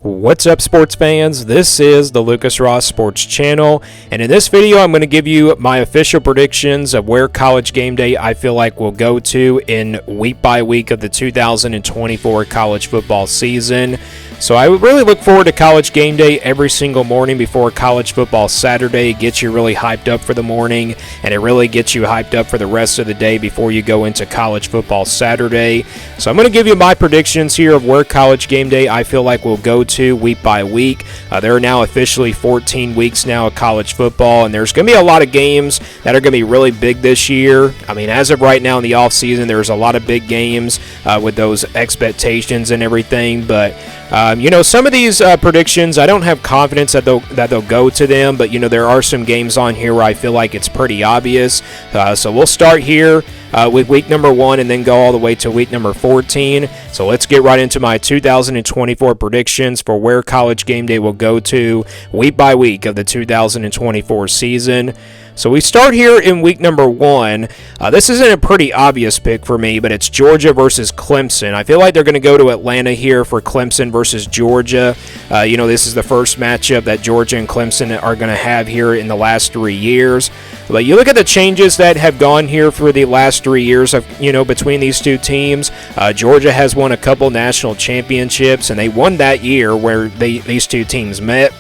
What's up, sports fans? This is the Lucas Ross Sports Channel, and in this video I'm going to give you my official predictions of where College Game Day I feel like will go to in week by week of the 2024 college football season. So I would really look forward to College Game Day every single morning before College Football Saturday. It gets you really hyped up for the morning, and it really gets you hyped up for the rest of the day before you go into College Football Saturday. So I'm going to give you my predictions here of where College Game Day I feel like will go to week by week. There are now officially 14 weeks now of college football, and there's going to be a lot of games that are going to be really big this year. I mean, as of right now in the offseason, there's a lot of big games with those expectations and everything, but some of these predictions, I don't have confidence that they'll go to them, but there are some games on here where I feel like it's pretty obvious. So we'll start here with week number 1 and then go all the way to week number 14. So let's get right into my 2024 predictions for where College Game Day will go to week by week of the 2024 season. So we start here in week number 1. This isn't a pretty obvious pick for me, but it's Georgia versus Clemson. I feel like they're going to go to Atlanta here for Clemson versus Georgia. This is the first matchup that Georgia and Clemson are going to have here in the last 3 years. But you look at the changes that have gone here for the last 3 years of between these two teams. Georgia has won a couple national championships, and they won that year where these two teams met.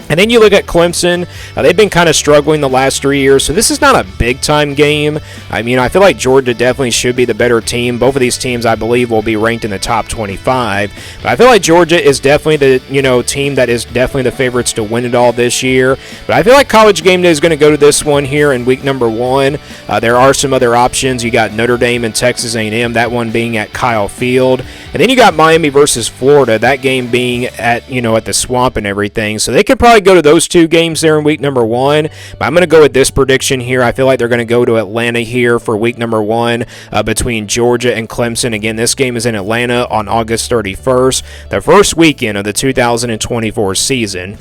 And then you look at Clemson, they've been kind of struggling the last 3 years, so this is not a big-time game. I feel like Georgia definitely should be the better team. Both of these teams, I believe, will be ranked in the top 25. But I feel like Georgia is definitely the team that is definitely the favorites to win it all this year. But I feel like College Game Day is going to go to this one here in week number 1. There are some other options. You got Notre Dame and Texas A&M, that one being at Kyle Field. And then you got Miami versus Florida, that game being at the Swamp and everything. So they could probably go to those two games there in week number 1, but I'm going to go with this prediction here. I feel like they're going to go to Atlanta here for week number 1 between Georgia and Clemson. Again, this game is in Atlanta on August 31st, the first weekend of the 2024 season.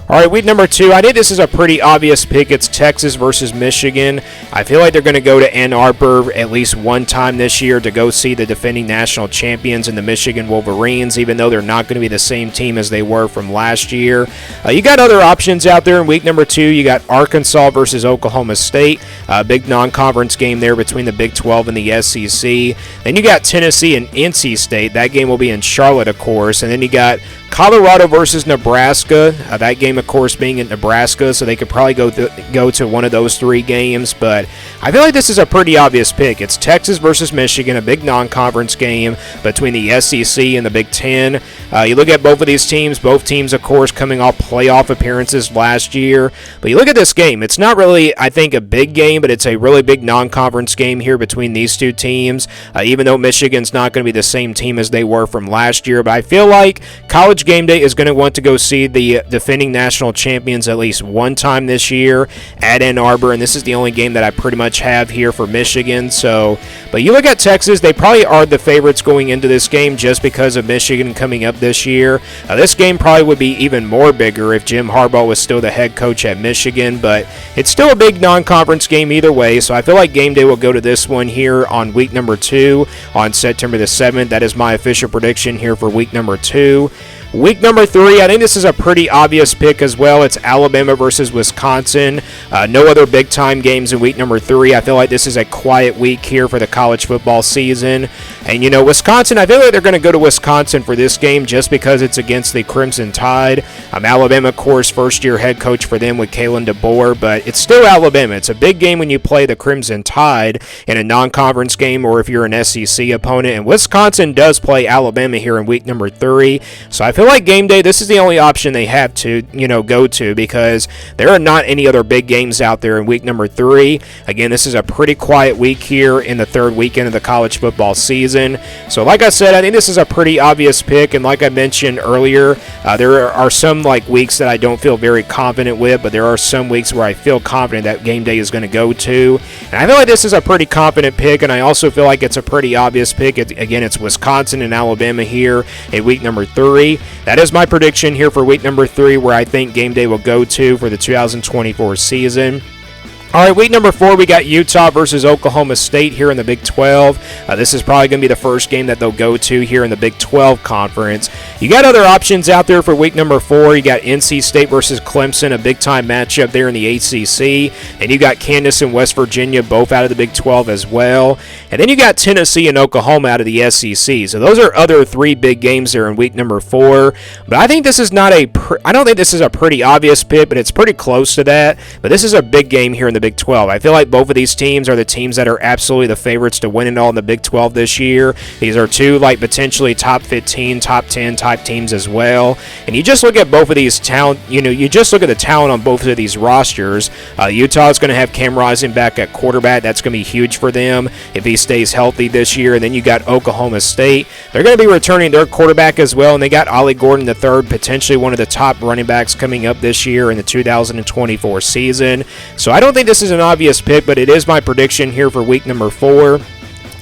All right, week number 2, I think this is a pretty obvious pick. It's Texas versus Michigan. I feel like they're going to go to Ann Arbor at least one time this year to go see the defending national champions in the Michigan Wolverines, even though they're not going to be the same team as they were from last year. You got other options out there in week number 2. You got Arkansas versus Oklahoma State, a big non-conference game there between the Big 12 and the SEC. Then you got Tennessee and NC State. That game will be in Charlotte, of course. And then you got Colorado versus Nebraska. That game, of course, being in Nebraska, so they could probably go to one of those 3 games. But I feel like this is a pretty obvious pick. It's Texas versus Michigan, a big non-conference game between the SEC and the Big 10. You look at both of these teams. Both teams, of course, coming off playoff appearances last year. But you look at this game. It's not really, I think, a big game, but it's a really big non-conference game here between these two teams, even though Michigan's not going to be the same team as they were from last year. But I feel like College Game Day is going to want to go see the defending national champions at least one time this year at Ann Arbor, and this is the only game that I pretty much have here for Michigan. But you look at Texas, they probably are the favorites going into this game just because of Michigan coming up this year. This game probably would be even more bigger if Jim Harbaugh was still the head coach at Michigan, but it's still a big non-conference game either way, so I feel like Game Day will go to this one here on week number 2 on September the 7th. That is my official prediction here for week number 2. Week number 3, I think this is a pretty obvious pick as well. It's Alabama versus Wisconsin. No other big-time games in week number 3. I feel like this is a quiet week here for the college football season. And, Wisconsin, I feel like they're going to go to Wisconsin for this game just because it's against the Crimson Tide. Alabama, of course, first-year head coach for them with Kalen DeBoer, but it's still Alabama. It's a big game when you play the Crimson Tide in a non-conference game or if you're an SEC opponent. And Wisconsin does play Alabama here in week number 3. So I feel like Game Day, this is the only option they have to, go to because there are not any other big games out there in week number 3. Again, this is a pretty quiet week here in the 3rd weekend of the college football season. So like I said, I think this is a pretty obvious pick, and like I mentioned earlier, there are some weeks that I don't feel very confident with, but there are some weeks where I feel confident that Game Day is going to go to. And I feel like this is a pretty confident pick, and I also feel like it's a pretty obvious pick. Again, it's Wisconsin and Alabama here in week number 3. That is my prediction here for week number 3, where I think Game Day will go to for the 2024 season. All right, week number 4, we got Utah versus Oklahoma State here in the Big 12. This is probably going to be the first game that they'll go to here in the Big 12 conference. You got other options out there for week number 4. You got NC State versus Clemson, a big-time matchup there in the ACC. And you got Kansas and West Virginia, both out of the Big 12 as well. And then you got Tennessee and Oklahoma out of the SEC. So those are other 3 big games there in week number 4. But I think this is not I don't think this is a pretty obvious pick, but it's pretty close to that. But this is a big game here in the Big 12. I feel like both of these teams are the teams that are absolutely the favorites to win it all in the Big 12 this year. These are 2 like potentially top 15, top 10 type teams as well. And you just look at both of these talent, you just look at the talent on both of these rosters. Utah is going to have Cam Rising back at quarterback. That's going to be huge for them if he stays healthy this year. And then you got Oklahoma State. They're going to be returning their quarterback as well. And they got Ollie Gordon III, potentially one of the top running backs coming up this year in the 2024 season. So I don't think this is an obvious pick, but it is my prediction here for week number 4.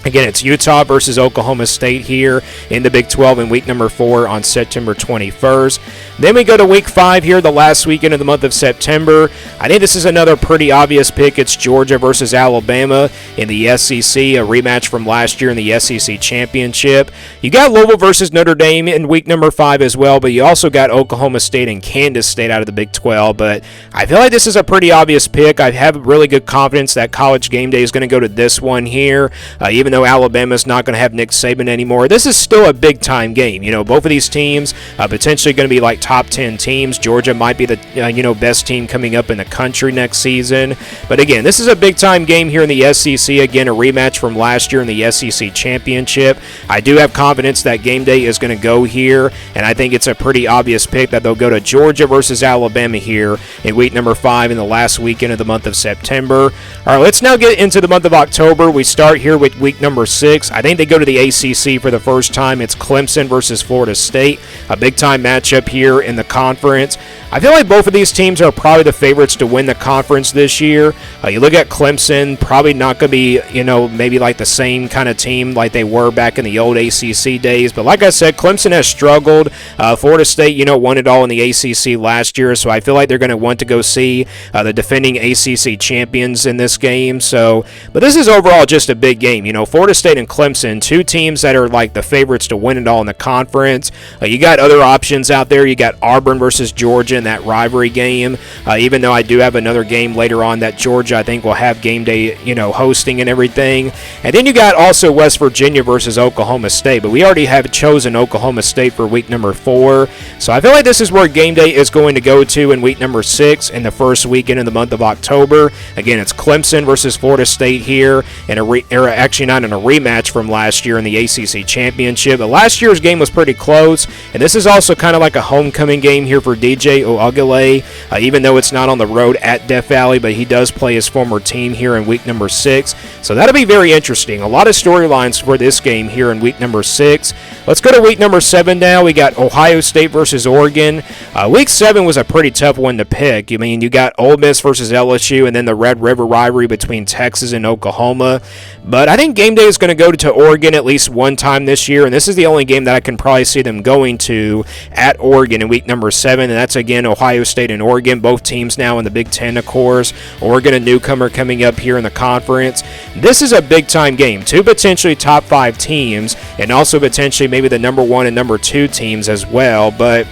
Again, it's Utah versus Oklahoma State here in the Big 12 in week number 4 on September 21st. Then we go to week 5 here, the last weekend of the month of September. I think this is another pretty obvious pick. It's Georgia versus Alabama in the SEC, a rematch from last year in the SEC Championship. You got Louisville versus Notre Dame in week number 5 as well, but you also got Oklahoma State and Kansas State out of the Big 12. But I feel like this is a pretty obvious pick. I have really good confidence that College Game Day is going to go to this one here, even though Alabama's not going to have Nick Saban anymore. This is still a big-time game. Both of these teams potentially going to be like top 10 teams. Georgia might be the best team coming up in the country next season. But again, this is a big-time game here in the SEC. Again, a rematch from last year in the SEC Championship. I do have confidence that Game Day is going to go here, and I think it's a pretty obvious pick that they'll go to Georgia versus Alabama here in week number 5 in the last weekend of the month of September. All right, let's now get into the month of October. We start here with week number 6. I think they go to the ACC for the first time. It's Clemson versus Florida State, a big-time matchup here in the conference. I feel like both of these teams are probably the favorites to win the conference this year. You look at Clemson, probably not going to be, maybe like the same kind of team like they were back in the old ACC days. But like I said, Clemson has struggled. Florida State, won it all in the ACC last year, so I feel like they're going to want to go see the defending ACC champions in this game. But this is overall just a big game. Florida State and Clemson, 2 teams that are like the favorites to win it all in the conference. You got other options out there. You got Auburn versus Georgia in that rivalry game, even though I do have another game later on that Georgia I think will have Game Day hosting and everything. And then you got also West Virginia versus Oklahoma State, but we already have chosen Oklahoma State for week number 4, so I feel like this is where Game Day is going to go to in week number 6 in the first weekend in the month of October. Again, it's Clemson versus Florida State here, and actually not in a rematch from last year in the ACC Championship, but last year's game was pretty close, and this is also kind of like a homecoming game here for DJ Uiagalelei, even though it's not on the road at Death Valley, but he does play his former team here in week number 6, so that'll be very interesting. A lot of storylines for this game here in week number 6. Let's go to week number 7 now. We got Ohio State versus Oregon. Week 7 was a pretty tough one to pick. You got Ole Miss versus LSU, and then the Red River rivalry between Texas and Oklahoma, but I think Game Day is going to go to Oregon at least one time this year, and this is the only game that I can probably see them going to at Oregon in week number 7, and that's again Ohio State and Oregon, both teams now in the Big Ten, of course. Oregon, a newcomer coming up here in the conference. This is a big-time game. 2 potentially top 5 teams, and also potentially maybe the number 1 and number 2 teams as well, but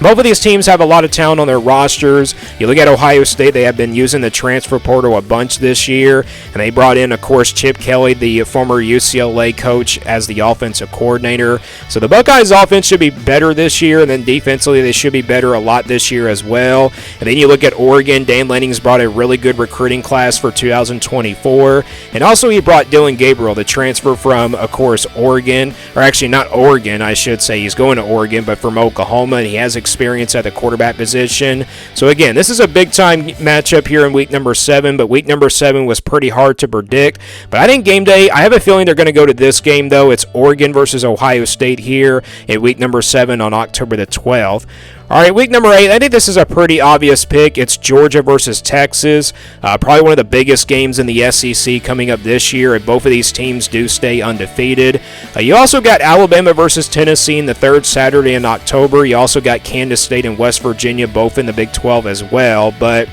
both of these teams have a lot of talent on their rosters. You look at Ohio State, they have been using the transfer portal a bunch this year, and they brought in, of course, Chip Kelly, the former UCLA coach, as the offensive coordinator. So the Buckeyes' offense should be better this year, and then defensively they should be better a lot this year as well. And then you look at Oregon, Dan Lanning's brought a really good recruiting class for 2024, and also he brought Dylan Gabriel, the transfer from, of course, Oregon, or actually not Oregon, I should say. He's going to Oregon, but from Oklahoma, and he has experience at the quarterback position. So again, this is a big time matchup here in week number 7, but week number 7 was pretty hard to predict. But I think Game Day, I have a feeling they're going to go to this game though. It's Oregon versus Ohio State here in week number 7 on October the 12th. All right, week number 8, I think this is a pretty obvious pick. It's Georgia versus Texas. Probably one of the biggest games in the SEC coming up this year, and both of these teams do stay undefeated. You also got Alabama versus Tennessee in the 3rd Saturday in October. You also got Kansas State and West Virginia, both in the Big 12 as well, but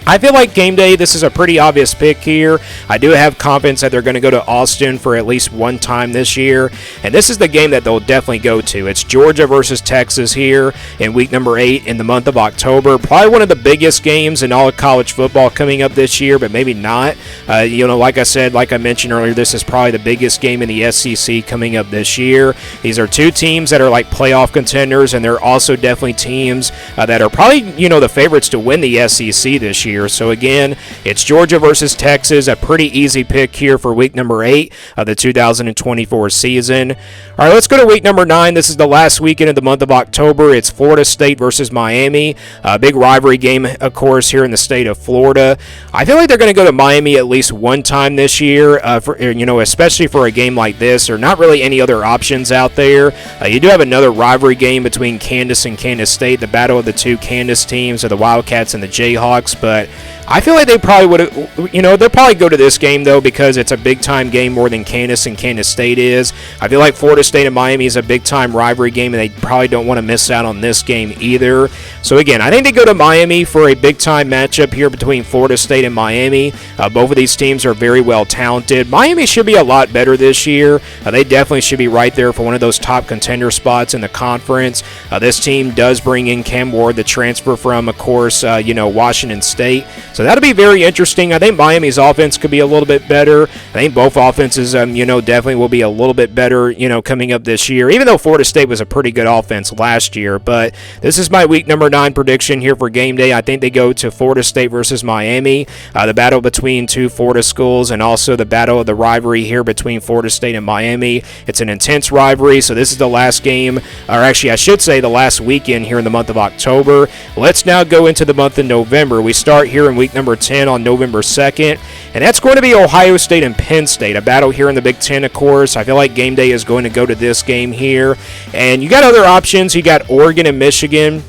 I feel like game day, this is a pretty obvious pick here. I do have confidence that they're going to go to Austin for at least one time this year, and this is the game that they'll definitely go to. It's Georgia versus Texas here in week number 8 in the month of October. Probably one of the biggest games in all of college football coming up this year, but maybe not. Like I said, like I mentioned earlier, this is probably the biggest game in the SEC coming up this year. These are two teams that are like playoff contenders, and they're also definitely teams that are probably, the favorites to win the SEC this year. So again, it's Georgia versus Texas, a pretty easy pick here for week number 8 of the 2024 season. All right, let's go to week number 9. This is the last weekend of the month of October. It's Florida State versus Miami. A big rivalry game, of course, here in the state of Florida. I feel like they're going to go to Miami at least one time this year, especially for a game like this. There are not really any other options out there. You do have another rivalry game between Kansas and Kansas State, the battle of the two Kansas teams, of the Wildcats and the Jayhawks, but I feel like they probably would have, they'll probably go to this game, though, because it's a big-time game more than Kansas and Kansas State is. I feel like Florida State and Miami is a big-time rivalry game, and they probably don't want to miss out on this game either. So, again, I think they go to Miami for a big-time matchup here between Florida State and Miami. Both of these teams are very well-talented. Miami should be a lot better this year. They definitely should be right there for one of those top contender spots in the conference. This team does bring in Cam Ward, the transfer from, of course, Washington State. So that'll be very interesting. I think Miami's offense could be a little bit better. I think both offenses, definitely will be a little bit better, coming up this year, even though Florida State was a pretty good offense last year. But this is my week number 9 prediction here for game day. I think they go to Florida State versus Miami, the battle between two Florida schools, and also the battle of the rivalry here between Florida State and Miami. It's an intense rivalry, so this is the last game, or actually I should say the last weekend here in the month of October. Let's now go into the month of November. We start here in week number 10 on November 2nd, and that's going to be Ohio State and Penn State, a battle here in the Big Ten, of course. I feel like game day is going to go to this game here, and you got other options. You got Oregon and Michigan.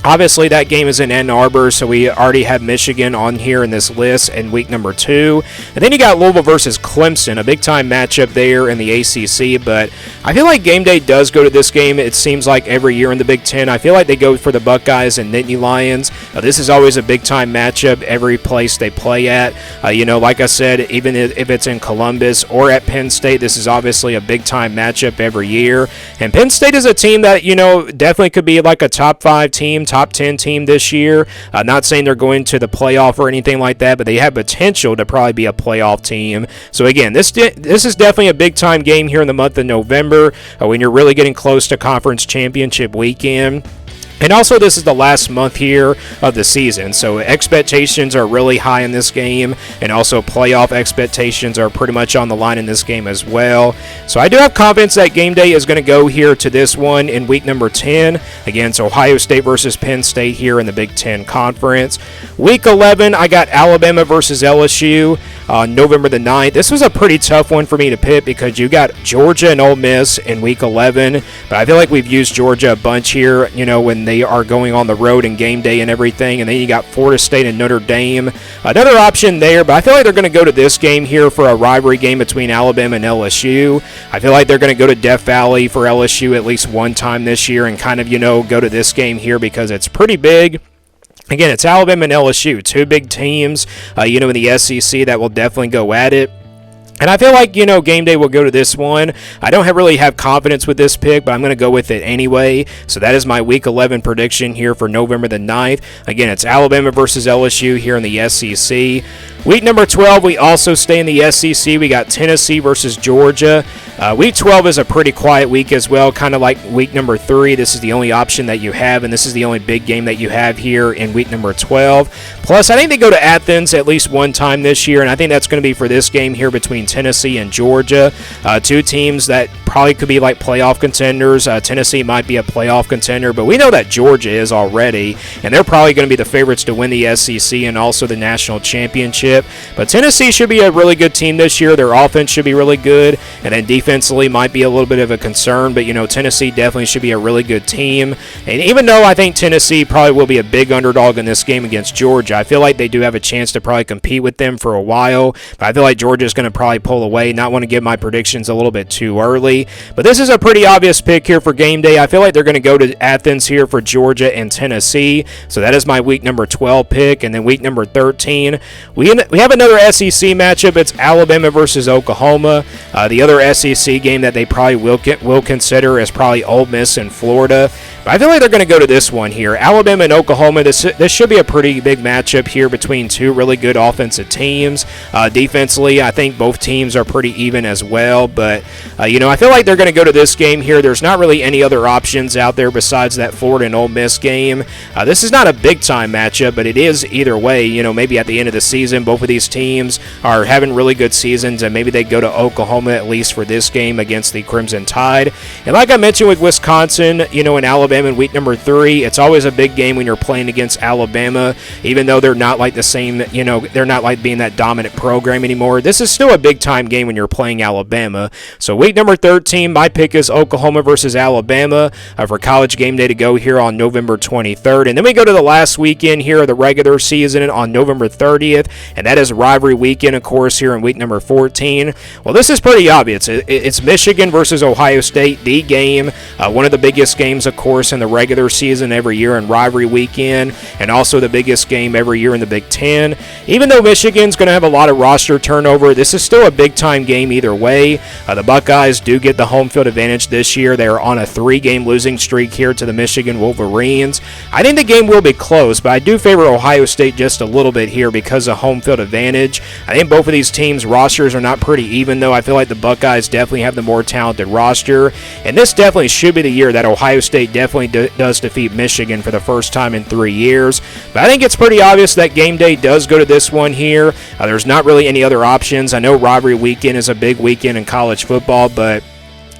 Obviously, that game is in Ann Arbor, so we already have Michigan on here in this list in week number 2. And then you got Louisville versus Clemson, a big-time matchup there in the ACC. But I feel like game day does go to this game. It seems like every year in the Big Ten. I feel like they go for the Buckeyes and Nittany Lions. This is always a big-time matchup every place they play at. Like I said, even if it's in Columbus or at Penn State, this is obviously a big-time matchup every year. And Penn State is a team that, definitely could be like a top 5 team, top 10 team this year. Not saying they're going to the playoff or anything like that, but they have potential to probably be a playoff team. So again, this is definitely a big time game here in the month of November when you're really getting close to conference championship weekend. And also, this is the last month here of the season, so expectations are really high in this game, and also playoff expectations are pretty much on the line in this game as well. So I do have confidence that game day is going to go here to this one in week number 10. Again, it's Ohio State versus Penn State here in the Big Ten Conference. Week 11, I got Alabama versus LSU on November the 9th. This was a pretty tough one for me to pick because you got Georgia and Ole Miss in week 11, but I feel like we've used Georgia a bunch here, when they are going on the road in game day and everything. And then you got Florida State and Notre Dame. Another option there, but I feel like they're going to go to this game here for a rivalry game between Alabama and LSU. I feel like they're going to go to Death Valley for LSU at least one time this year and kind of, go to this game here because it's pretty big. Again, it's Alabama and LSU, two big teams, in the SEC that will definitely go at it. And I feel like, game day will go to this one. I don't really have confidence with this pick, but I'm going to go with it anyway. So that is my Week 11 prediction here for November the 9th. Again, it's Alabama versus LSU here in the SEC. Week number 12, we also stay in the SEC. We got Tennessee versus Georgia. Week 12 is a pretty quiet week as well, kind of like week number 3. This is the only option that you have, and this is the only big game that you have here in week number 12. Plus, I think they go to Athens at least one time this year, and I think that's going to be for this game here between Tennessee and Georgia. Two teams that probably could be like playoff contenders. Tennessee might be a playoff contender, but we know that Georgia is already, and they're probably going to be the favorites to win the SEC and also the national championship. But Tennessee should be a really good team this year. Their offense should be really good, and then defensively might be a little bit of a concern, but Tennessee definitely should be a really good team. And even though I think Tennessee probably will be a big underdog in this game against Georgia, I feel like they do have a chance to probably compete with them for a while, but I feel like Georgia is going to probably probably pull away, not want to give my predictions a little bit too early. But this is a pretty obvious pick here for game day. I feel like they're going to go to Athens here for Georgia and Tennessee. So that is my week number 12 pick. And then week number 13, we have another SEC matchup. It's Alabama versus Oklahoma. The other SEC game that they probably will consider is probably Ole Miss and Florida. But I feel like they're going to go to this one here. Alabama and Oklahoma, this should be a pretty big matchup here between two really good offensive teams. Defensively, I think both teams are pretty even as well. But, I feel like they're going to go to this game here. There's not really any other options out there besides that Florida and Ole Miss game. This is not a big-time matchup, but it is either way. Maybe at the end of the season, both of these teams are having really good seasons, and maybe they go to Oklahoma at least for this game against the Crimson Tide. And like I mentioned with Wisconsin, in Alabama in week number 3, it's always a big game when you're playing against Alabama, even though they're not like the same, they're not like being that dominant program anymore. This is still a big-time game when you're playing Alabama. So week number 13, my pick is Oklahoma versus Alabama for College Game Day to go here on November 23rd. And then we go to the last weekend here of the regular season on November 30th, and that is rivalry weekend, of course, here in week number 14. Well, this is pretty obvious. It's Michigan versus Ohio State, the game, one of the biggest games, of course, in the regular season every year in rivalry weekend, and also the biggest game every year in the Big Ten. Even though Michigan's going to have a lot of roster turnover, this is still a big-time game either way. The Buckeyes do get the home field advantage this year. They are on a 3-game losing streak here to the Michigan Wolverines. I think the game will be close, but I do favor Ohio State just a little bit here because of home field advantage. I think both of these teams' rosters are not pretty even, though. I feel like the Buckeyes definitely have the more talented roster, and this definitely should be the year that Ohio State definitely does defeat Michigan for the first time in 3 years. But I think it's pretty obvious that game day does go to this one here. There's not really any other options. I know rivalry weekend is a big weekend in college football, but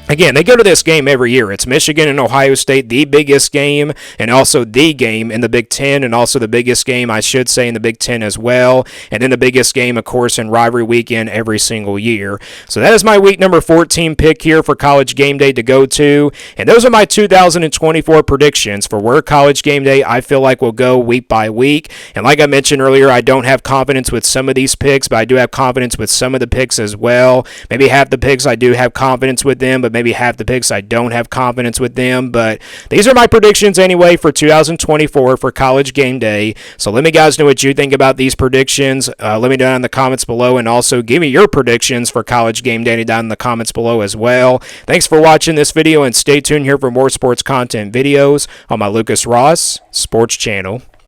again, they go to this game every year. It's Michigan and Ohio State, the biggest game, and also the game in the Big Ten, and also the biggest game, I should say, in the Big Ten as well. And then the biggest game, of course, in rivalry weekend every single year. So that is my week number 14 pick here for College Game Day to go to. And those are my 2024 predictions for where College Game Day I feel like will go week by week. And like I mentioned earlier, I don't have confidence with some of these picks, but I do have confidence with some of the picks as well. Maybe half the picks I do have confidence with them, but maybe half the picks I don't have confidence with them. But these are my predictions anyway for 2024 for College Game Day. So let me guys know what you think about these predictions. Let me know down in the comments below, and also give me your predictions for College Game Day down in the comments below as well. Thanks for watching this video, and stay tuned here for more sports content videos on my Lucas Ross Sports Channel.